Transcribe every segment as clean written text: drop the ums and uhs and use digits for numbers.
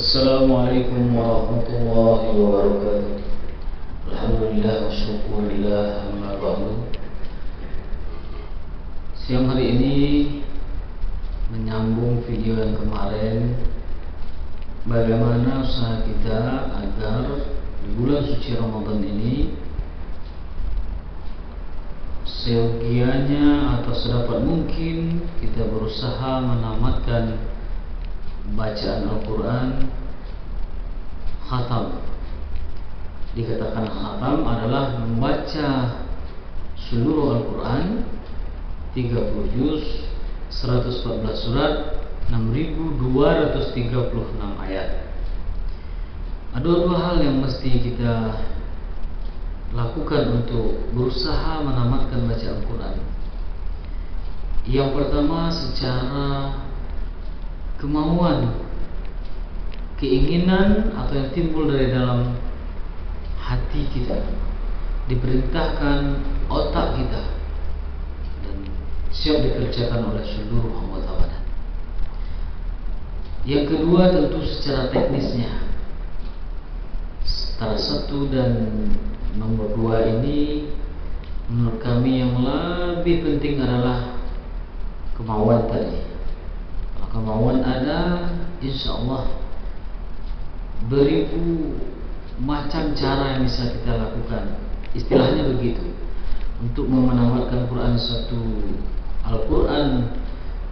Assalamualaikum warahmatullahi wabarakatuh. Alhamdulillah wa syukurillah, amma ba'du. Siang hari ini menyambung video yang kemarin, bagaimana usaha kita agar di bulan suci Ramadan ini seyogianya atau sedapat mungkin kita berusaha menamatkan bacaan Al-Quran khatam. Dikatakan khatam adalah membaca seluruh Al-Quran 30 juz, 114 surat, 6236 ayat. Ada dua hal yang mesti kita lakukan untuk berusaha menamatkan bacaan Al-Quran. Yang pertama, secara kemauan, keinginan atau yang timbul dari dalam hati kita, diperintahkan otak kita dan siap dikerjakan oleh seluruh anggota badan. Yang kedua, tentu secara teknisnya. Antara satu dan nomor dua ini menurut kami yang lebih penting adalah kemauan tadi. Kemauan ada, insya Allah beribu macam cara yang bisa kita lakukan. Istilahnya begitu. Untuk menamatkan Al-Quran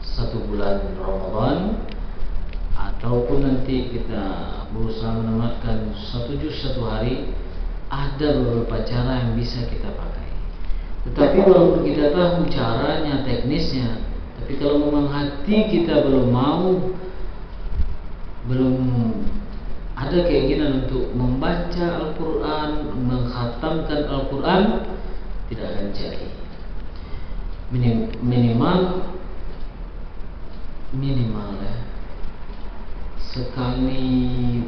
satu bulan Ramadan, ataupun nanti kita berusaha menamatkan satu juz satu hari, ada beberapa cara yang bisa kita pakai. Tetapi walaupun kita tahu caranya, teknisnya, tapi kalau memang hati kita belum mau, belum ada keinginan untuk membaca Al-Quran, mengkhatamkan Al-Quran, tidak akan jadi. Minimal ya, sekali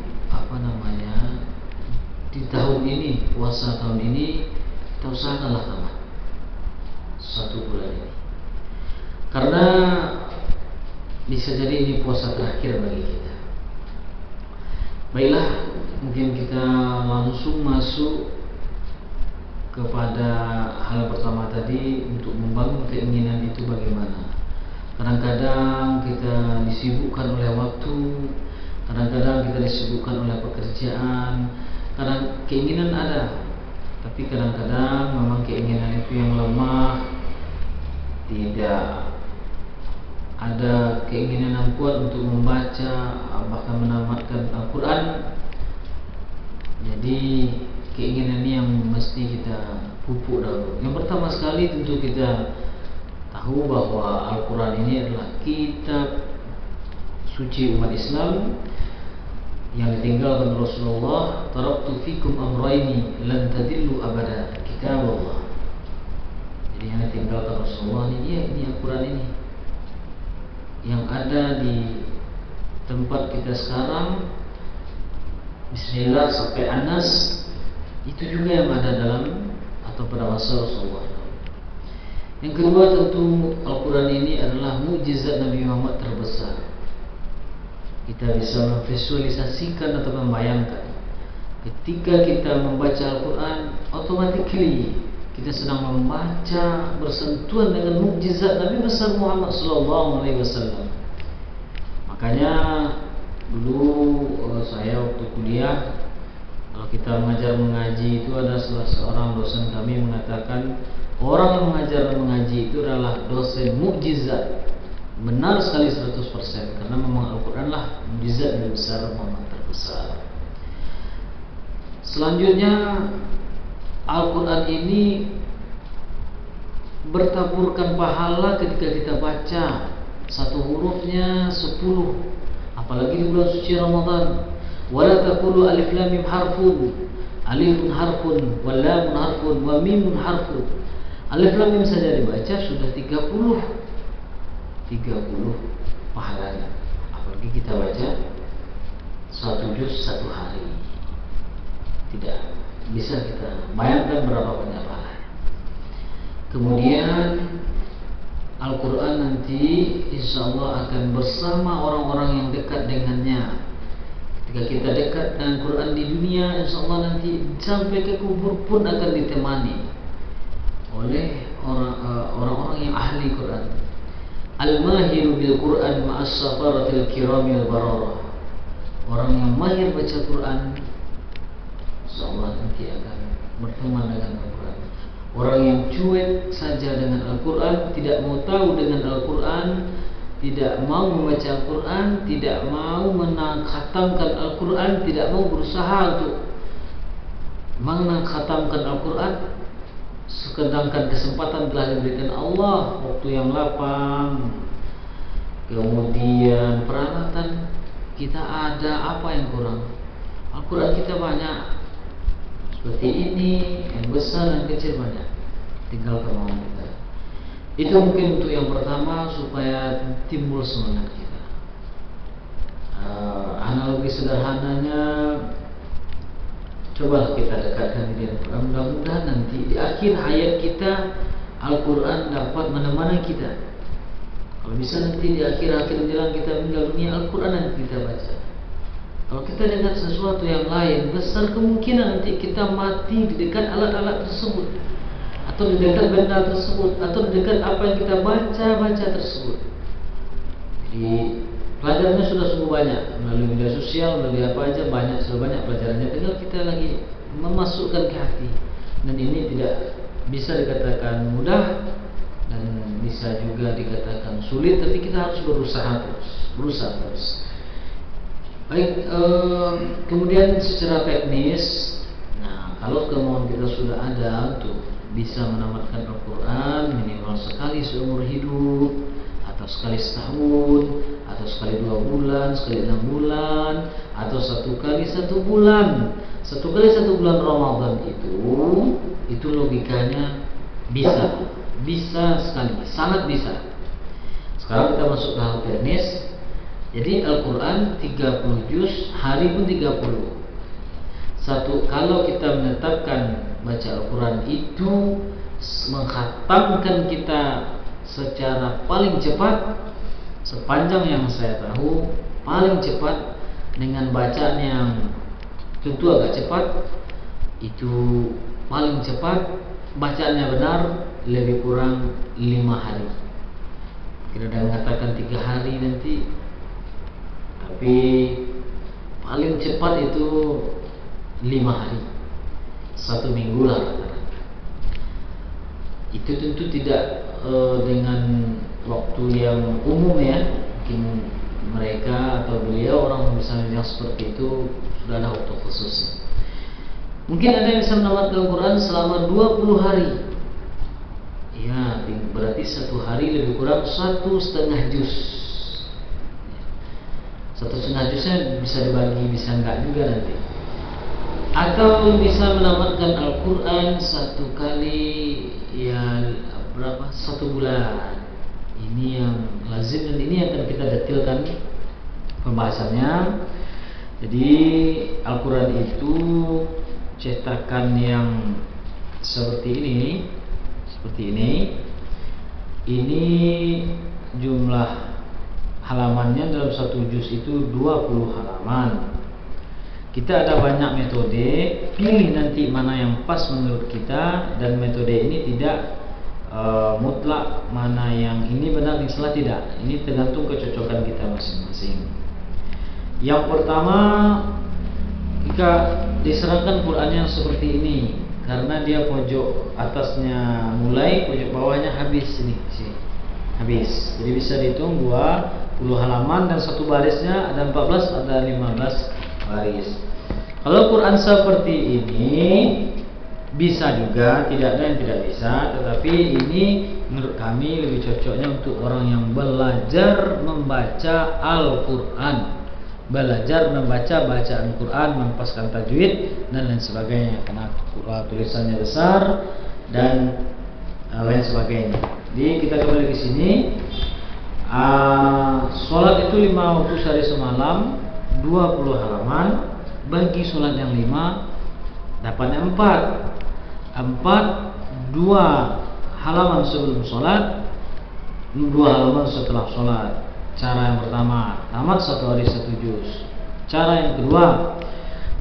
di tahun ini, puasa tahun ini, kita usahakanlah tamat satu bulan ini. Karena bisa jadi ini puasa terakhir bagi kita. Baiklah, mungkin kita langsung masuk kepada hal pertama tadi, untuk membangun keinginan itu bagaimana. Kadang-kadang kita disibukkan oleh waktu, kadang-kadang kita disibukkan oleh pekerjaan, kadang keinginan ada, tapi kadang-kadang memang keinginan itu yang lemah, tidak ada keinginan yang kuat untuk membaca, bahkan menamatkan Al-Quran. Jadi keinginan ini yang mesti kita pupuk dahulu. Yang pertama sekali tentu kita tahu bahwa Al-Quran ini adalah kitab suci umat Islam yang ditinggalkan Rasulullah. Taraktu fikum amrayni lan tadillu abada, kitab Allah. Jadi yang ditinggalkan Rasulullah ini Al-Quran ini yang ada di tempat kita sekarang, Bismillah sampai Anas, itu juga yang ada dalam atau pada masa Rasulullah. Yang kedua, tentu Al-Quran ini adalah mukjizat Nabi Muhammad terbesar. Kita bisa memvisualisasikan atau membayangkan ketika kita membaca Al-Quran, automatically kita sedang membaca, bersentuhan dengan mukjizat Nabi besar Muhammad SAW. Makanya dulu saya waktu kuliah, kalau kita mengaji itu ada salah seorang dosen kami mengatakan, orang yang mengajar dan mengaji itu adalah dosen mukjizat. Benar sekali 100%, karena memang Al-Quran lah mukjizat Nabi besar Muhammad terbesar. Selanjutnya, Al-Quran ini bertaburkan pahala ketika kita baca satu hurufnya 10, apalagi di bulan suci Ramadan. Wala taqulu alif lam mim harfun, alifun harfun, wal lamun harfun, wa mimun harfun. Alif lam mim saja dibaca sudah 30 pahalanya. Apalagi kita baca satu juz satu hari, tidak bisa kita bayangkan berapa banyak pahalanya. Kemudian Al-Quran nanti insya Allah akan bersama orang-orang yang dekat dengannya. Ketika kita dekat dengan Quran di dunia, insya Allah nanti sampai ke kubur pun akan ditemani oleh orang-orang yang ahli Quran. Al-mahiru bil Quran ma'as safaratil kiramil bararah. Orang yang mahir baca Quran, insya Allah nanti akan berteman dengan Al-Quran. Orang yang cuek saja dengan Al-Quran, tidak mau tahu dengan Al-Quran, tidak mau membaca Al-Quran, tidak mau mengkhatamkan Al-Quran, tidak mau berusaha untuk mengkhatamkan Al-Quran, sedangkan kesempatan telah diberikan Allah, waktu yang lapang, kemudian peralatan kita ada, apa yang kurang? Al-Quran kita banyak, seperti ini, yang besar dan kecil banyak, tinggal kemauan kita. Itu mungkin untuk yang pertama, supaya timbul semangat kita. Analogi sederhananya, cobalah kita dekatkan diri Al-Quran. Mudah-mudahan nanti di akhir hayat kita Al-Quran dapat menemani kita. Kalau bisa nanti di akhir jalan kita meninggal dunia, Al-Quran nanti kita baca. Kalau kita dengar sesuatu yang lain, besar kemungkinan nanti kita mati di dekat alat-alat tersebut, atau di dekat benda tersebut, atau di dekat apa yang kita baca tersebut. Jadi pelajarannya sudah sungguh banyak, melalui media sosial, melalui apa aja, sudah banyak pelajarannya. Tinggal kita lagi memasukkan ke hati. Dan ini tidak bisa dikatakan mudah dan bisa juga dikatakan sulit, tapi kita harus berusaha terus. Baik, kemudian secara teknis, nah kalau kemauan kita sudah ada untuk bisa menamatkan Al-Quran minimal sekali seumur hidup, atau sekali setahun, atau sekali 2 bulan, sekali 6 bulan, atau 1 kali 1 bulan. 1 kali 1 bulan Ramadan itu logikanya bisa sekali, sangat bisa. Sekarang kita masuk ke hal teknis. Jadi Al-Quran 30 juz, hari pun 30. Kalau kita menetapkan baca Al-Quran itu mengkhatamkan kita secara paling cepat, sepanjang yang saya tahu, paling cepat dengan bacaan yang tentu agak cepat, itu paling cepat bacaannya benar lebih kurang 5 hari. Kita sudah mengatakan 3 hari nanti, tapi paling cepat itu 5 hari, 1 minggu lah rata-rata. Itu tentu tidak dengan waktu yang umum ya. Mungkin mereka atau beliau orang misalnya yang seperti itu sudah ada waktu khusus. Mungkin ada yang bisa menamatkan Al-Quran selama 20 hari. Ya, berarti 1 hari lebih kurang 1,5 juz. 1,5 juznya bisa dibagi, bisa enggak juga nanti. Atau bisa menamatkan Al-Quran 1 kali ya berapa? 1 bulan. Ini yang lazim dan ini akan kita detailkan pembahasannya. Jadi Al-Quran itu cetakan yang seperti ini. Ini jumlah halamannya dalam 1 juz itu 20 halaman. Kita ada banyak metode, pilih nanti mana yang pas menurut kita, dan metode ini tidak mutlak mana yang ini benar, ini salah, tidak. Ini tergantung kecocokan kita masing-masing. Yang pertama, jika diserahkan Qurannya seperti ini, karena dia pojok atasnya mulai, pojok bawahnya habis ini, habis. Jadi bisa dihitung 20 halaman dan 1 barisnya ada 14, ada 15 baris. Kalau Quran seperti ini bisa juga, tidak ada yang tidak bisa, tetapi ini menurut kami lebih cocoknya untuk orang yang belajar membaca Al-Quran, belajar membaca bacaan Quran, menghafalkan tajwid dan lain sebagainya, karena tulisannya besar dan lain sebagainya. Jadi kita kembali ke sini. Sholat itu 5 waktu sehari semalam, 20 halaman. Bagi sholat yang 5, dapatnya 4, 2 halaman sebelum sholat, 2 halaman setelah sholat. Cara yang pertama, tamat 1 hari 1 juz. Cara yang kedua,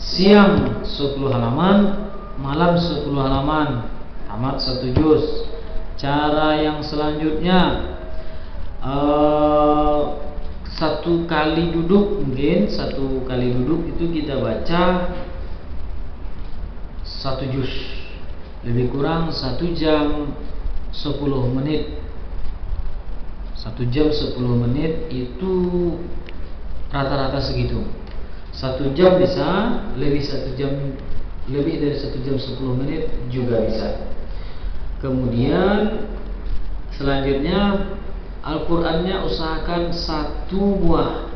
siang 10 halaman, malam 10 halaman, tamat 1 juz. Cara yang selanjutnya, satu kali duduk, mungkin satu kali duduk itu kita baca 1 juz, lebih kurang 1 jam 10 menit. 1 jam 10 menit itu rata-rata segitu. 1 jam bisa, lebih dari 1 jam 10 menit juga bisa. Kemudian selanjutnya Al-Qur'annya usahakan 1 buah.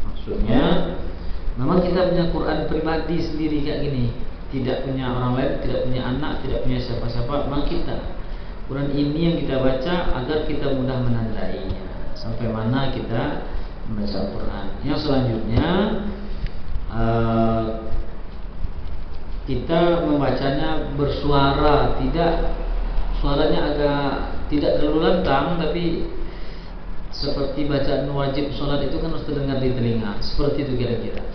Maksudnya memang kita punya Quran pribadi sendiri kayak gini, tidak punya orang lain, tidak punya anak, tidak punya siapa-siapa. Memang kita Quran ini yang kita baca agar kita mudah menandainya sampai mana kita membaca Al-Quran. Yang selanjutnya kita membacanya bersuara, suaranya agak tidak terlalu lantang, tapi seperti bacaan wajib sholat itu kan harus terdengar di telinga. Seperti itu kira-kira.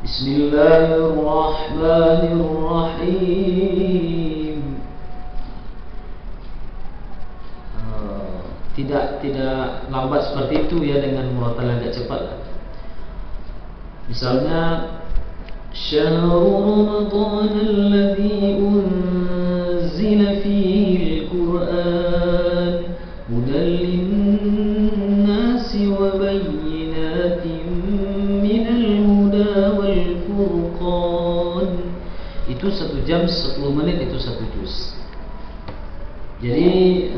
Bismillahirrahmanirrahim. Tidak lambat seperti itu ya, dengan murotal agak cepat. Misalnya Syahrul Ramadan alladzi unzila fihi al-Qur'an hudan lin-nasi wa bayyinatin minal huda wal furqan. Itu 1 jam 10 menit, itu 1 juz. Jadi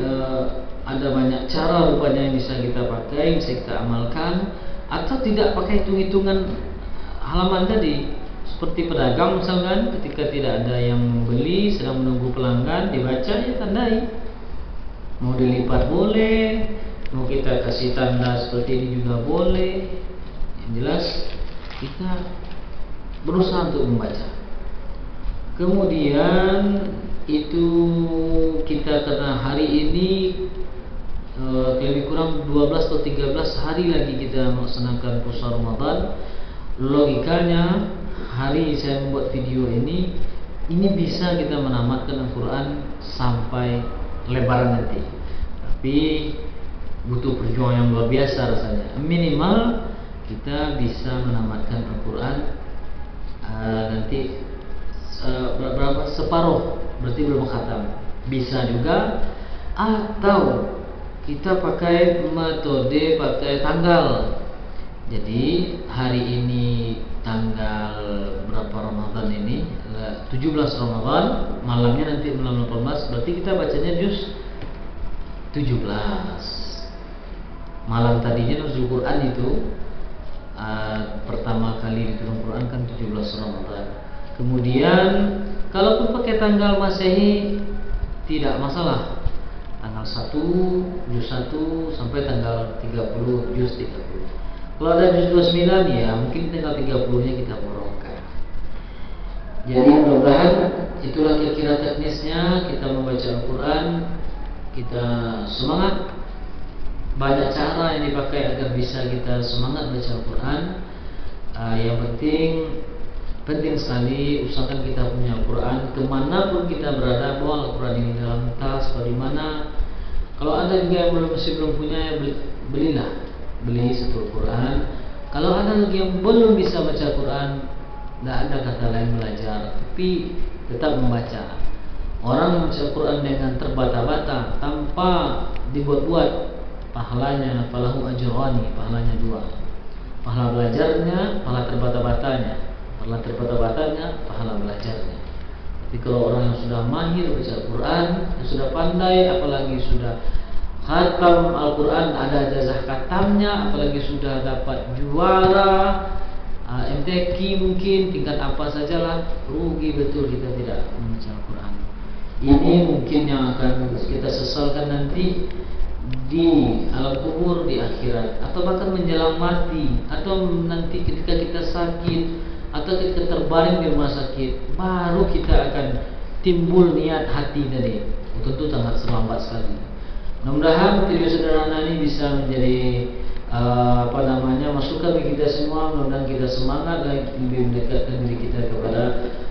ada banyak cara rupanya yang bisa kita pakai, bisa kita amalkan, atau tidak pakai hitung-hitungan halaman tadi. Seperti pedagang misalkan, ketika tidak ada yang membeli, sedang menunggu pelanggan, dibaca ya tandai. Mau dilipat boleh, mau kita kasih tanda seperti ini juga boleh. Yang jelas kita berusaha untuk membaca. Kemudian itu kita, karena hari ini lebih kurang 12 atau 13 hari lagi kita melaksanakan puasa Ramadan. Logikanya hari saya membuat video ini bisa kita menamatkan Al-Quran sampai Lebaran nanti. Tapi butuh perjuangan yang luar biasa rasanya. Minimal kita bisa menamatkan Al-Quran nanti berapa, separuh, berarti belum khatam. Bisa juga, atau kita pakai metode pakai tanggal. Jadi hari ini tanggal berapa Ramadan ini, 17 Ramadan, malamnya nanti malam 18, berarti kita bacanya juz 17. Malam tadinya nuzul Quran itu pertama kali diturunkan Quran kan 17 Ramadan. Kemudian kalaupun pakai tanggal Masehi tidak masalah. Tanggal 1 juz 1 sampai tanggal 30 juz 30. Kalau ada juz 29 ya mungkin tanggal 30-nya kita borongkan. Jadi mudah-mudahan itulah kira-kira teknisnya kita membaca Al-Quran. Kita semangat. Banyak cara yang dipakai agar bisa kita semangat baca Al-Quran. Yang penting sekali usahakan kita punya Al-Quran. Kemanapun kita berada, bawa Al-Quran ini dalam tas atau di mana. Kalau ada juga yang masih belum punya, ya beli satu Al-Quran. Kalau ada lagi yang belum bisa baca Al-Quran, tidak ada kata lain belajar, tapi tetap membaca. Orang yang baca Al-Quran dengan terbata-bata tanpa dibuat-buat, pahalanya falahu ajrani, pahalanya 2. Pahala belajarnya, pahala terbata-batanya. Pahala terbata-batanya, pahala belajarnya. Tapi kalau orang yang sudah mahir baca Al-Quran, yang sudah pandai, apalagi sudah khatam Al-Quran, ada jazah khatamnya, apalagi sudah dapat juara MTQ mungkin, tingkat apa sajalah, rugi betul kita tidak membaca Al-Quran. Ini mungkin yang akan kita sesalkan nanti di alam kubur, di akhirat, atau bahkan menjelang mati, atau nanti ketika kita sakit, atau kita terbaring di rumah sakit, baru kita akan timbul niat hati tadi. Tentu sangat terlambat sekali. Mudah-mudahan video sederhana ini bisa menjadi masukkan bagi kita semua, mudah-mudahan kita semangat dan lebih mendekatkan diri kita kepada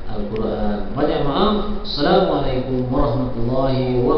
Al-Quran. Banyak maaf. Assalamualaikum warahmatullahi wabarakatuh.